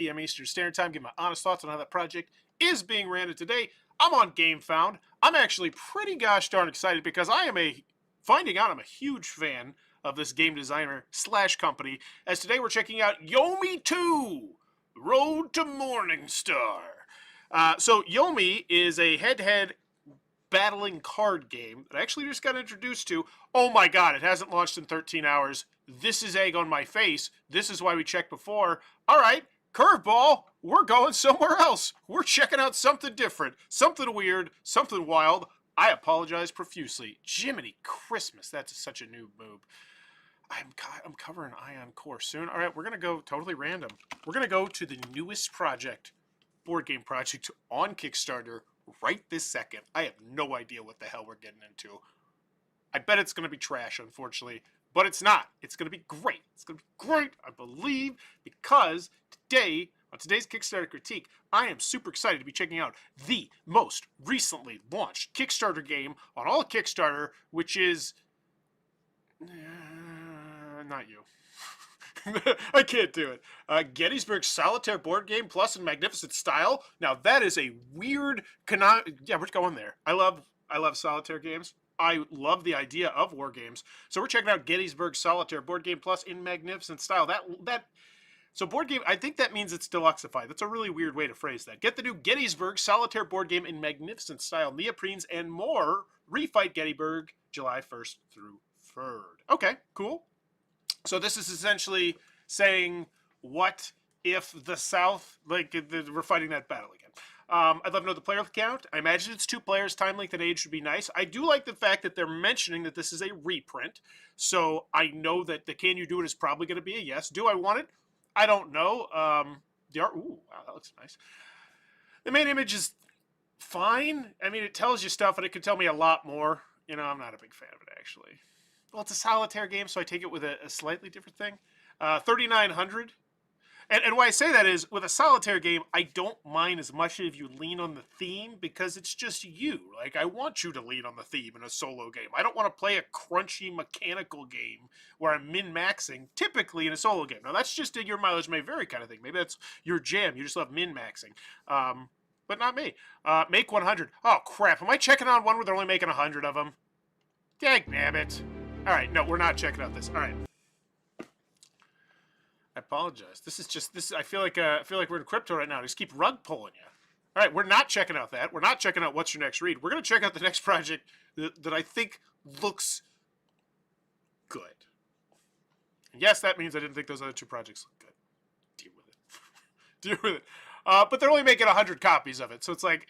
p.m. Eastern Standard Time. Give my honest thoughts on how that project is being ran. And today, I'm on GameFound. I'm actually pretty gosh darn excited because finding out I'm a huge fan of this game designer slash company, as today we're checking out Yomi 2, Road to Morningstar. So Yomi is a head-to-head battling card game that I actually just got introduced to. Oh my god, it hasn't launched in 13 hours. This is egg on my face. This is why we checked before. Alright, curveball, we're going somewhere else. We're checking out something different, something weird, something wild. I apologize profusely. Jiminy Christmas, that's such a noob move. I'm covering Ion Core soon. Alright, we're going to go totally random. We're going to go to the newest board game project on Kickstarter right this second. I have no idea what the hell we're getting into. I bet it's going to be trash, unfortunately. But it's not. It's going to be great. It's going to be great, I believe, because today, on today's Kickstarter critique, I am super excited to be checking out the most recently launched Kickstarter game on all of Kickstarter, which is... not you. I can't do it. Gettysburg Solitaire board game plus in magnificent style. Now that is a weird yeah, we're going there. I love solitaire games. I love the idea of war games. So we're checking out Gettysburg Solitaire board game plus in magnificent style. So board game, I think that means it's deluxeified. That's a really weird way to phrase that. Get the new Gettysburg Solitaire board game in magnificent style, neoprenes and more. Refight Gettysburg July 1st through 3rd. Okay, cool. So this is essentially saying, what if the South, like, we're fighting that battle again. I'd love to know the player count. I imagine it's 2 players. Time, length, and age would be nice. I do like the fact that they're mentioning that this is a reprint. So I know that the can you do it is probably going to be a yes. Do I want it? I don't know. The art, ooh, wow, that looks nice. The main image is fine. I mean, it tells you stuff, and it could tell me a lot more. You know, I'm not a big fan of it, actually. Well, it's a solitaire game, so I take it with a slightly different thing. 3,900. And why I say that is, with a solitaire game, I don't mind as much if you lean on the theme, because it's just you. Like, I want you to lean on the theme in a solo game. I don't want to play a crunchy mechanical game where I'm min-maxing, typically in a solo game. Now, that's just a your mileage may vary kind of thing. Maybe that's your jam. You just love min-maxing. But not me. Make 100. Oh, crap. Am I checking on one where they're only making 100 of them? Dagnabbit. All right, no, we're not checking out this. All right. I apologize. I feel like we're in crypto right now. I just keep rug pulling you. All right, we're not checking out that. We're not checking out what's your next read. We're going to check out the next project that I think looks good. And yes, that means I didn't think those other 2 projects look good. Deal with it. Deal with it. But they're only making 100 copies of it, so it's like,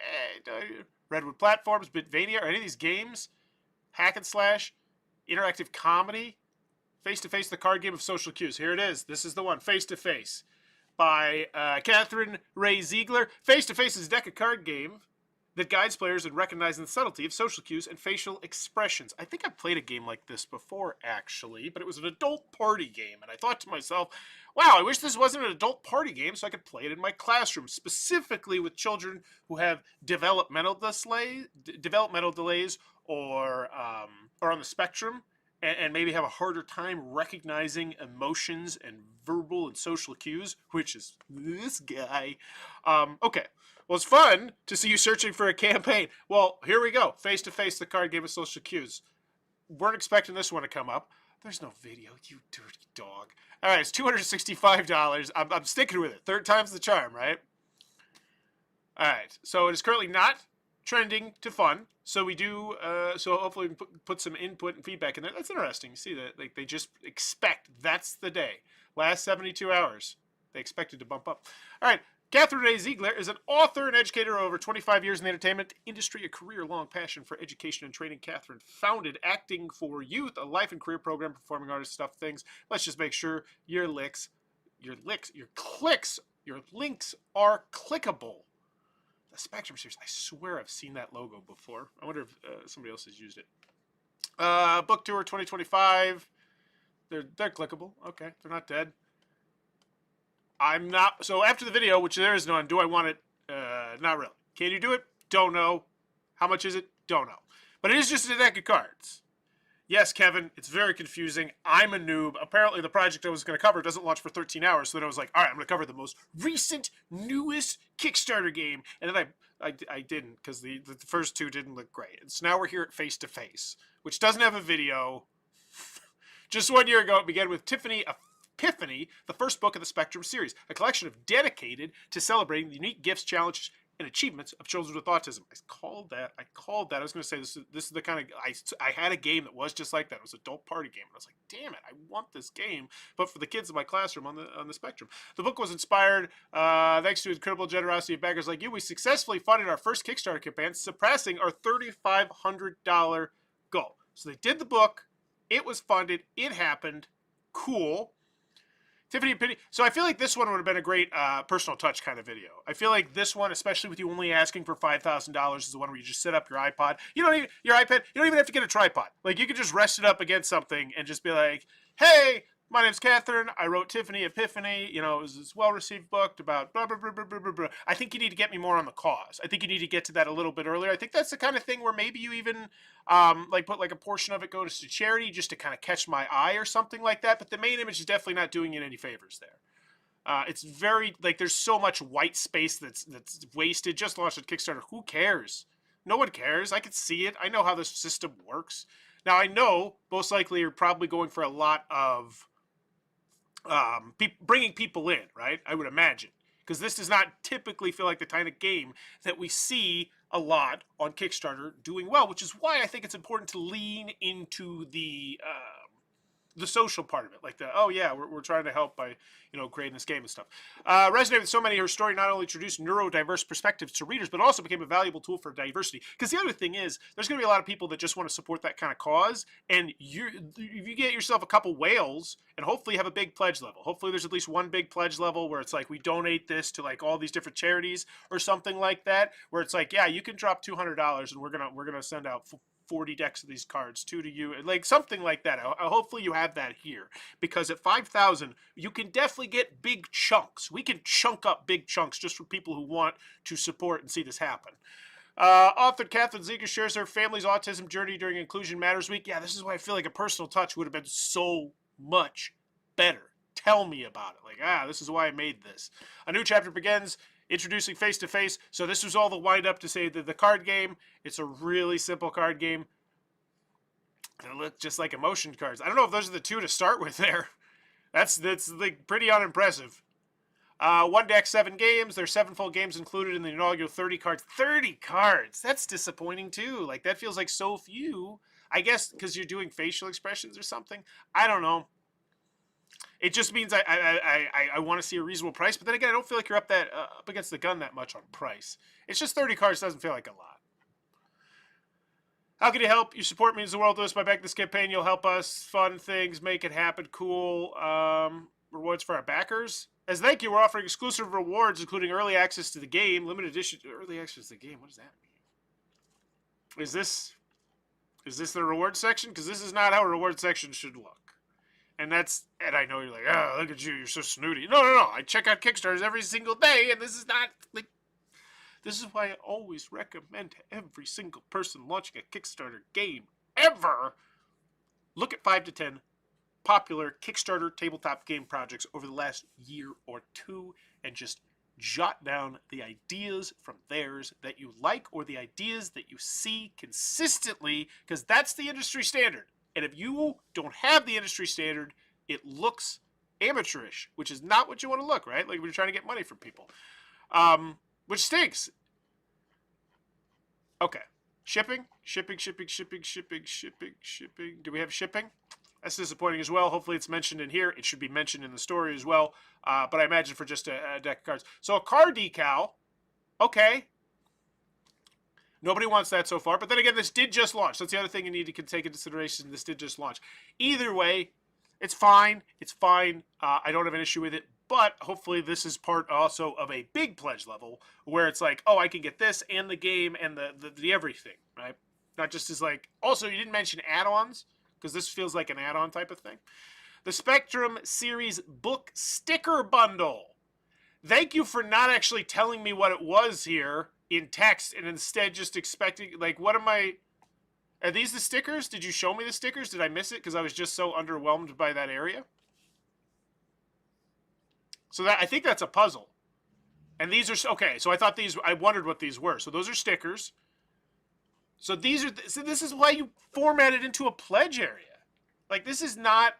Redwood Platforms, Bitvania, are any of these games hack and slash, interactive comedy? Face-to-Face, the card game of social cues. Here it is. This is the one. Face-to-Face by Catherine Ray Ziegler. Face-to-Face is a deck of card game that guides players in recognizing the subtlety of social cues and facial expressions. I think I've played a game like this before, actually, but it was an adult party game, and I thought to myself, wow, I wish this wasn't an adult party game so I could play it in my classroom, specifically with children who have developmental delays or on the spectrum, and maybe have a harder time recognizing emotions and verbal and social cues, which is this guy. Okay, well, it's fun to see you searching for a campaign. Well, here we go. Face-to-Face, the card game of social cues. Weren't expecting this one to come up. There's no video, you dirty dog. All right, it's $265. I'm sticking with it. 3rd time's the charm, right? All right, so it is currently not trending to fun. So we do, so hopefully we can put some input and feedback in there. That's interesting. You see that, like, they just expect that's the day. Last 72 hours, they expected to bump up. All right, Catherine Ray Ziegler is an author and educator of over 25 years in the entertainment industry, a career-long passion for education and training. Catherine founded Acting for Youth, a life and career program, performing artist stuff things. Let's just make sure your links are clickable. The Spectrum series. I swear I've seen that logo before. I wonder if somebody else has used it. Book Tour 2025. They're clickable. Okay, they're not dead. I'm not. So after the video, which there is none, do I want it? Not really. Can you do it? Don't know. How much is it? Don't know. But it is just a deck of cards. Yes, Kevin, it's very confusing. I'm a noob. Apparently, the project I was going to cover doesn't launch for 13 hours. So then I was like, all right, I'm going to cover the most recent, newest Kickstarter game. And then I didn't, because the first two didn't look great. And so now we're here at Face to Face, which doesn't have a video. Just 1 year ago, it began with Tiffany Epiphany, the first book of the Spectrum series, a collection of dedicated to celebrating the unique gifts, challenges, and achievements of children with autism. I called that. I was going to say this is the kind of I had a game that was just like that. It was an adult party game, and I was like, damn it, I want this game, but for the kids in my classroom on the spectrum. The book was inspired thanks to incredible generosity of backers like you. We successfully funded our first Kickstarter campaign, surpassing our $3,500 goal. So they did the book. It was funded. It happened. Cool. Tiffany and Penny. So I feel like this one would have been a great personal touch kind of video. I feel like this one, especially with you only asking for $5,000, is the one where you just set up your iPod. You don't even have to get a tripod. Like, you could just rest it up against something and just be like, hey, my name's Catherine. I wrote Tiffany Epiphany. You know, it was this well-received book about blah, blah, blah, blah, blah, blah. I think you need to get me more on the cause. I think you need to get to that a little bit earlier. I think that's the kind of thing where maybe you even like put like a portion of it goes to charity just to kind of catch my eye or something like that. But the main image is definitely not doing you any favors there. It's very, like, there's so much white space that's wasted. Just launched at Kickstarter. Who cares? No one cares. I can see it. I know how this system works. Now, I know most likely you're probably going for a lot of bringing people in, right? I would imagine, because this does not typically feel like the kind of game that we see a lot on Kickstarter doing well, which is why I think it's important to lean into the social part of it, like oh yeah, we're trying to help by creating this game and stuff. Resonated with so many. Her story not only introduced neurodiverse perspectives to readers, but also became a valuable tool for diversity. Because the other thing is, there's going to be a lot of people that just want to support that kind of cause, and if you get yourself a couple whales, and hopefully have a big pledge level. Hopefully there's at least one big pledge level where it's like we donate this to like all these different charities or something like that, where it's like, yeah, you can drop $200 and we're gonna send out 40 decks of these cards, 2 to you, like something like that. Hopefully you have that here, because at 5,000 you can definitely get big chunks. We can chunk up big chunks just for people who want to support and see this happen. Author Catherine Ziegler shares her family's autism journey during Inclusion Matters Week. Yeah, this is why I feel like a personal touch would have been so much better. Tell me about it. Like, this is why I made this. A new chapter begins, introducing Face to Face. So this was all the wind up to say that the card game, it's a really simple card game. They look just like emotion cards. I don't know if those are the two to start with there. That's like pretty unimpressive. 1 deck, 7 games. There's 7 full games included in the inaugural 30 cards. 30 cards! That's disappointing too. Like, that feels like so few. I guess because you're doing facial expressions or something. I don't know. It just means I want to see a reasonable price, but then again, I don't feel like you're up against the gun that much on price. It's just 30 cards doesn't feel like a lot. How can you help? Your support means the world to us. By backing this campaign, you'll help us fund things, make it happen. Cool. Rewards for our backers. As thank you, we're offering exclusive rewards, including early access to the game, limited edition early access to the game. What does that mean? Is this the reward section? Because this is not how a reward section should look. And I know you're like, oh, look at you, you're so snooty. No. I check out Kickstarters every single day, and this is not, like, this is why I always recommend to every single person launching a Kickstarter game ever, look at 5 to 10 popular Kickstarter tabletop game projects over the last year or two, and just jot down the ideas from theirs that you like, or the ideas that you see consistently, because that's the industry standard. And if you don't have the industry standard, it looks amateurish, which is not what you want to look, right? Like, when you're trying to get money from people. Which stinks. Okay. Shipping. Do we have shipping? That's disappointing as well. Hopefully it's mentioned in here. It should be mentioned in the story as well. But I imagine for just a deck of cards. So a card decal. Okay. Nobody wants that so far. But then again, this did just launch. That's the other thing you need to take into consideration. This did just launch. Either way, it's fine. It's fine. I don't have an issue with it. But hopefully this is part also of a big pledge level where it's like, oh, I can get this and the game and the everything, right? Not just as like... Also, you didn't mention add-ons, because this feels like an add-on type of thing. The Spectrum Series Book Sticker Bundle. Thank you for not actually telling me what it was here in text, and instead just expecting, like, what am I... Are these the stickers? Did you show me the stickers? Did I miss it because I was just so underwhelmed by that area? So that I think that's a puzzle. And these are okay. So I thought these. I wondered what these were. So those are stickers. So these are. So this is why you format it into a pledge area. Like this is not.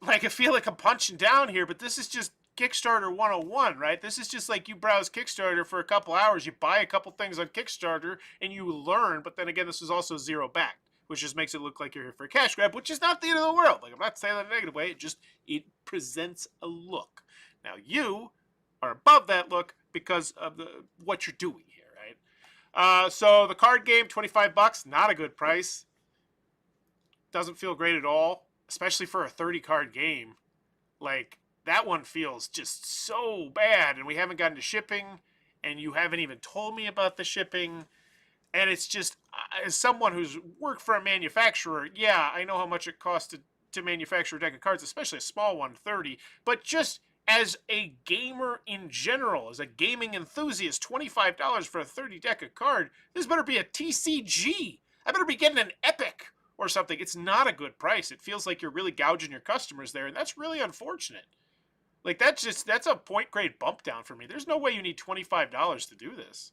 Like I feel like I'm punching down here, but this is just Kickstarter 101, right? This is just like you browse Kickstarter for a couple hours, you buy a couple things on Kickstarter, and you learn. But then again, this is also zero backed, which just makes it look like you're here for a cash grab, which is not the end of the world. Like I'm not saying that in a negative way. It presents a look. Now you are above that look because of what you're doing here, right? So the card game, $25, not a good price. Doesn't feel great at all, especially for a 30 card game. Like that one feels just so bad, and we haven't gotten to shipping, and you haven't even told me about the shipping. And it's just, as someone who's worked for a manufacturer, yeah, I know how much it costs to manufacture a deck of cards, especially a small one, 30. But just as a gamer in general, as a gaming enthusiast, $25 for a 30 deck of card, this better be a TCG. I better be getting an Epic or something. It's not a good price. It feels like you're really gouging your customers there, and that's really unfortunate. Like that's a point grade bump down for me. There's no way you need $25 to do this.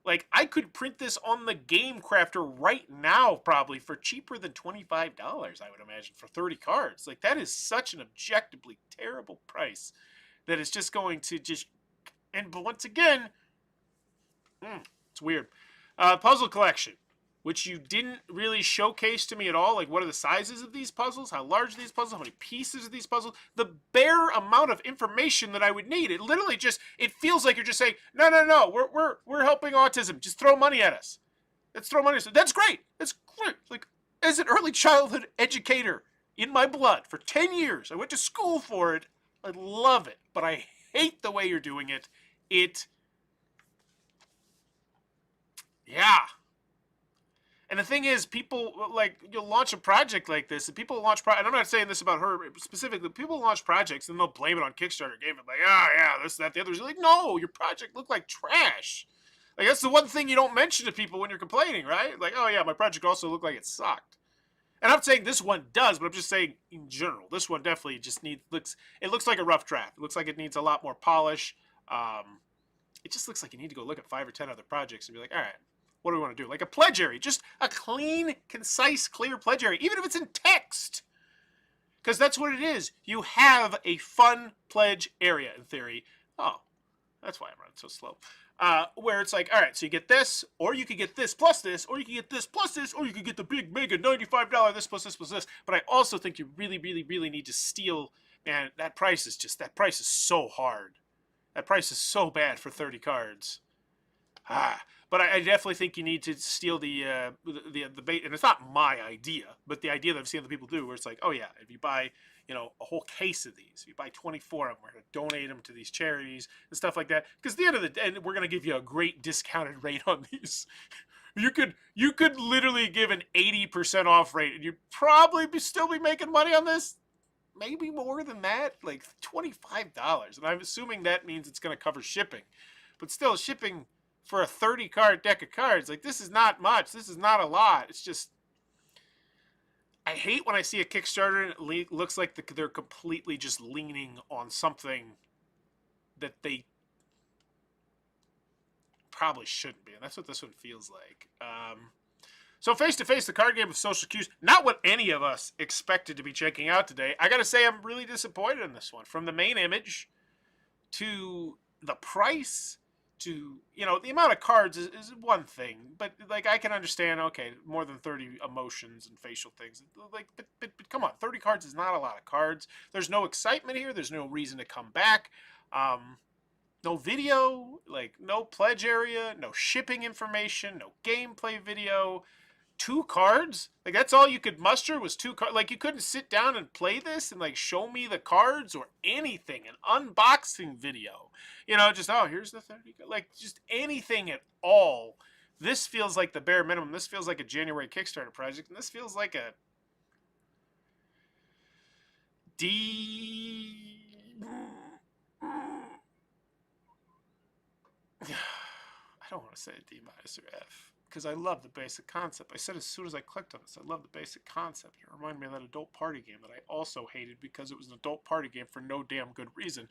Like I could print this on the Game Crafter right now probably for cheaper than $25, I would imagine, for 30 cards. Like that is such an objectively terrible price that it's just going to just, and once again, it's weird. Puzzle collection, which you didn't really showcase to me at all. Like, what are the sizes of these puzzles? How large are these puzzles? How many pieces of these puzzles? The bare amount of information that I would need. It literally just, it feels like you're just saying, no, we're helping autism. Just throw money at us. Let's throw money at us. That's great. That's great. Like, as an early childhood educator in my blood for 10 years, I went to school for it. I love it, but I hate the way you're doing it. Yeah. And the thing is, people, like, you'll launch a project like this, and people launch, and I'm not saying this about her specifically, people launch projects, and they'll blame it on Kickstarter. Game it like, oh, yeah, this, that, the others. You're like, no, your project looked like trash. Like, that's the one thing you don't mention to people when you're complaining, right? Like, oh, yeah, my project also looked like it sucked. And I'm saying this one does, but I'm just saying in general, this one definitely just it looks like a rough draft. It looks like it needs a lot more polish. It just looks like you need to go look at 5 or 10 other projects and be like, all right, what do we want to do? Like a pledge area, just a clean, concise, clear pledge area, even if it's in text. Because that's what it is. You have a fun pledge area, in theory. Oh, that's why I'm running so slow. Where it's like, all right, so you get this, or you could get this plus this, or you could get this plus this, or you could get the big, mega $95 this plus this plus this. But I also think you really, really, really need to steal, man, that price is so hard. That price is so bad for 30 cards. But I definitely think you need to steal the bait, and it's not my idea, but the idea that I've seen other people do, where it's like, oh yeah, if you buy, a whole case of these, if you buy 24 of them, we're going to donate them to these charities and stuff like that. Because at the end of the day, we're going to give you a great discounted rate on these. You could literally give an 80% off rate, and you'd probably still be making money on this. Maybe more than that, like $25. And I'm assuming that means it's going to cover shipping, but still shipping for a 30 card deck of cards, like this is not much. This is not a lot. It's just, I hate when I see a Kickstarter and it looks like they're completely just leaning on something that they probably shouldn't be. And that's what this one feels like. So Face to Face, the card game of social cues, not what any of us expected to be checking out today. I got to say, I'm really disappointed in this one. From the main image to the price, to, the amount of cards is one thing, but like I can understand, okay, more than 30 emotions and facial things, like, but come on, 30 cards is not a lot of cards. There's no excitement here. There's no reason to come back. No video, like no pledge area, no shipping information, no gameplay video. 2 cards, like that's all you could muster was 2 cards. Like you couldn't sit down and play this and like show me the cards or anything, an unboxing video, just, oh, here's the 30, like just anything at all. This feels like the bare minimum. This feels like a January Kickstarter project, and this feels like a D. I don't want to say D- or F, because I love the basic concept. I said as soon as I clicked on this, I love the basic concept. It reminded me of that adult party game that I also hated because it was an adult party game for no damn good reason.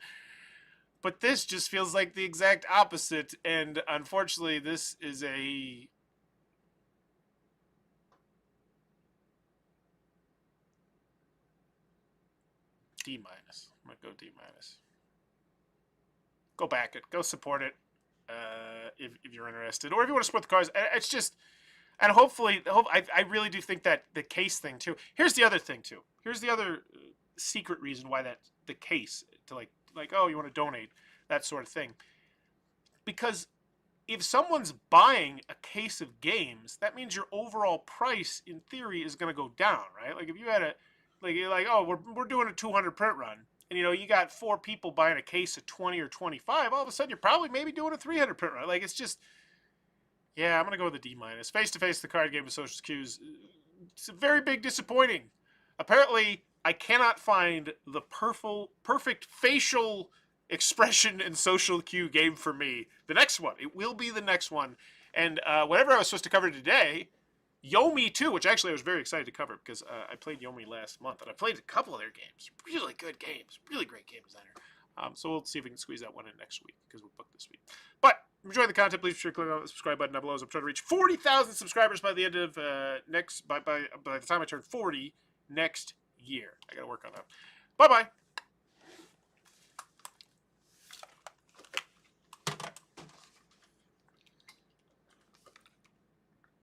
But this just feels like the exact opposite, and unfortunately, this is a... D-. I'm going to go D-. Go back it. Go support it if you're interested. Or if you want to support the cars. It's just... And hopefully, I really do think that the case thing, too. Here's the other thing, too. Here's the other secret reason why that the case, to like, oh, you want to donate, that sort of thing. Because if someone's buying a case of games, that means your overall price, in theory, is going to go down, right? Like, if you had a... Like, oh, we're doing a 200 print run. And, you know, you got 4 people buying a case of 20 or 25. All of a sudden, you're probably maybe doing a 300 print run. Like, it's just... Yeah, I'm going to go with a D-. Face-to-face, the card game with social cues. It's a very big disappointing. Apparently, I cannot find the perfect facial expression and social cue game for me. The next one. It will be the next one. And whatever I was supposed to cover today, Yomi 2, which actually I was very excited to cover because I played Yomi last month. And I played a couple of their games. Really good games. Really great game designer. So we'll see if we can squeeze that one in next week because we're booked this week. But if you enjoyed the content, please be sure to click on the subscribe button down below. I'm trying to reach 40,000 subscribers by the end of by the time I turn 40 next year. I got to work on that. Bye-bye.